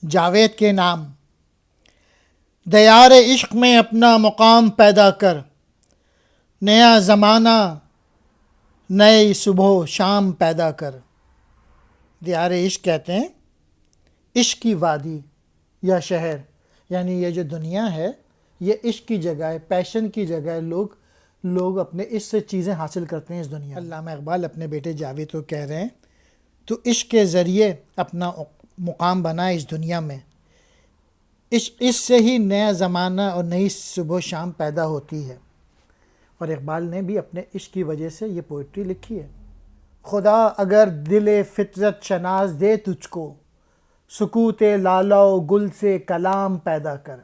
جاوید کے نام۔ دیار عشق میں اپنا مقام پیدا کر، نیا زمانہ نئی صبح و شام پیدا کر۔ دیار عشق کہتے ہیں عشق کی وادی یا شہر، یعنی یہ جو دنیا ہے یہ عشق کی جگہ ہے، پیشن کی جگہ ہے۔ لوگ اپنے عشق سے چیزیں حاصل کرتے ہیں اس دنیا میں۔ علامہ اقبال اپنے بیٹے جاوید کو کہہ رہے ہیں تو عشق کے ذریعے اپنا مقام بنا اس دنیا میں۔ اس سے ہی نیا زمانہ اور نئی صبح و شام پیدا ہوتی ہے۔ اور اقبال نے بھی اپنے عشق کی وجہ سے یہ پوئٹری لکھی ہے۔ خدا اگر دل فطرت شناس دے تجھ کو، سکوت لالا و گل سے کلام پیدا کر۔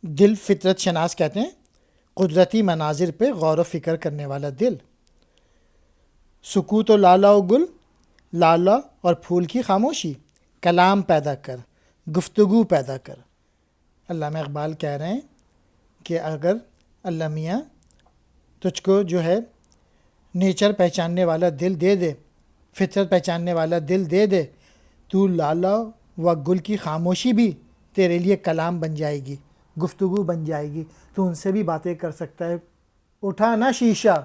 دل فطرت شناس کہتے ہیں قدرتی مناظر پہ غور و فکر کرنے والا دل۔ سکوت و لالا و گل، لالا اور پھول کی خاموشی، کلام پیدا کر، گفتگو پیدا کر۔ علامہ اقبال کہہ رہے ہیں کہ اگر اللہ میاں تجھ کو جو ہے نیچر پہچاننے والا دل دے دے، فطرت پہچاننے والا دل دے دے، تو لالا و گل کی خاموشی بھی تیرے لیے کلام بن جائے گی، گفتگو بن جائے گی، تو ان سے بھی باتیں کر سکتا ہے۔ اٹھا نہ شیشہ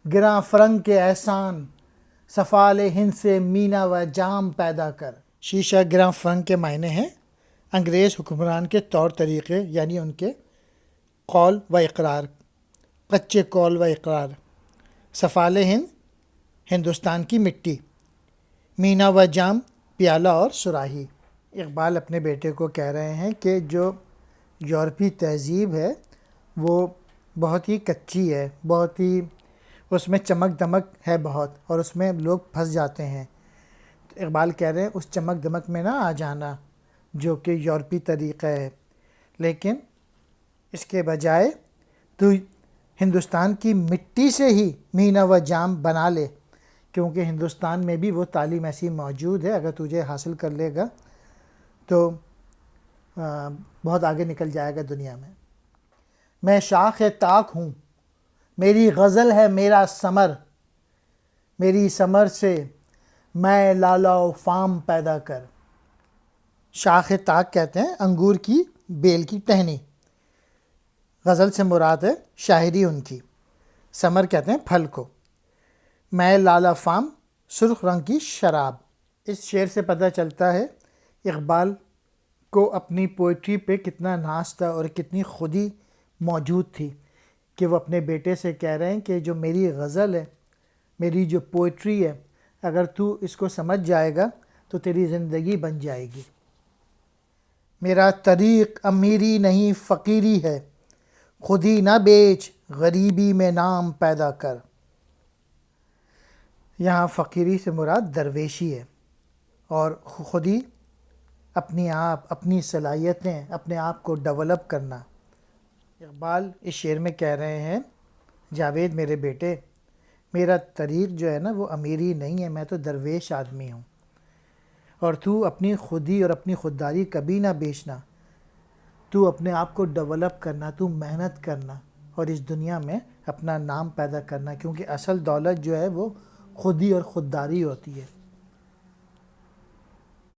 گراں فرنگ کے احسان، سفال ہند سے مینا و جام پیدا کر۔ شیشہ گراں فرنگ کے معنی ہیں انگریز حکمران کے طور طریقے، یعنی ان کے قول و اقرار، کچے قول و اقرار۔ سفال ہند ہندوستان کی مٹی، مینا و جام پیالہ اور صراحی۔ اقبال اپنے بیٹے کو کہہ رہے ہیں کہ جو یورپی تہذیب ہے وہ بہت ہی کچی ہے، بہت ہی اس میں چمک دمک ہے بہت، اور اس میں لوگ پھنس جاتے ہیں۔ اقبال کہہ رہے ہیں اس چمک دمک میں نہ آ جانا جو کہ یورپی طریقہ ہے، لیکن اس کے بجائے تو ہندوستان کی مٹی سے ہی مینا و جام بنا لے، کیونکہ ہندوستان میں بھی وہ تعلیم ایسی موجود ہے، اگر تجھے حاصل کر لے گا تو بہت آگے نکل جائے گا دنیا میں۔ میں شاخ طاق ہوں، میری غزل ہے میرا ثمر، میری ثمر سے میں لالا و فام پیدا کر۔ شاخ طاق کہتے ہیں انگور کی بیل کی ٹہنی، غزل سے مراد ہے شاعری ان کی، ثمر کہتے ہیں پھل کو، میں لالا فام سرخ رنگ کی شراب۔ اس شعر سے پتہ چلتا ہے اقبال کو اپنی پوئٹری پہ کتنا ناز تھا اور کتنی خودی موجود تھی کہ وہ اپنے بیٹے سے کہہ رہے ہیں کہ جو میری غزل ہے، میری جو پوئٹری ہے، اگر تو اس کو سمجھ جائے گا تو تیری زندگی بن جائے گی۔ میرا طریق امیری نہیں فقیری ہے، خودی نہ بیچ غریبی میں نام پیدا کر۔ یہاں فقیری سے مراد درویشی ہے، اور خودی اپنی آپ، اپنی صلاحیتیں، اپنے آپ کو ڈیولپ کرنا۔ اقبال اس شعر میں کہہ رہے ہیں جاوید میرے بیٹے، میرا طریق جو ہے نا وہ امیری نہیں ہے، میں تو درویش آدمی ہوں، اور تو اپنی خودی اور اپنی خودداری کبھی نہ بیچنا، تو اپنے آپ کو ڈیولپ کرنا، تو محنت کرنا اور اس دنیا میں اپنا نام پیدا کرنا، کیونکہ اصل دولت جو ہے وہ خودی اور خودداری ہوتی ہے۔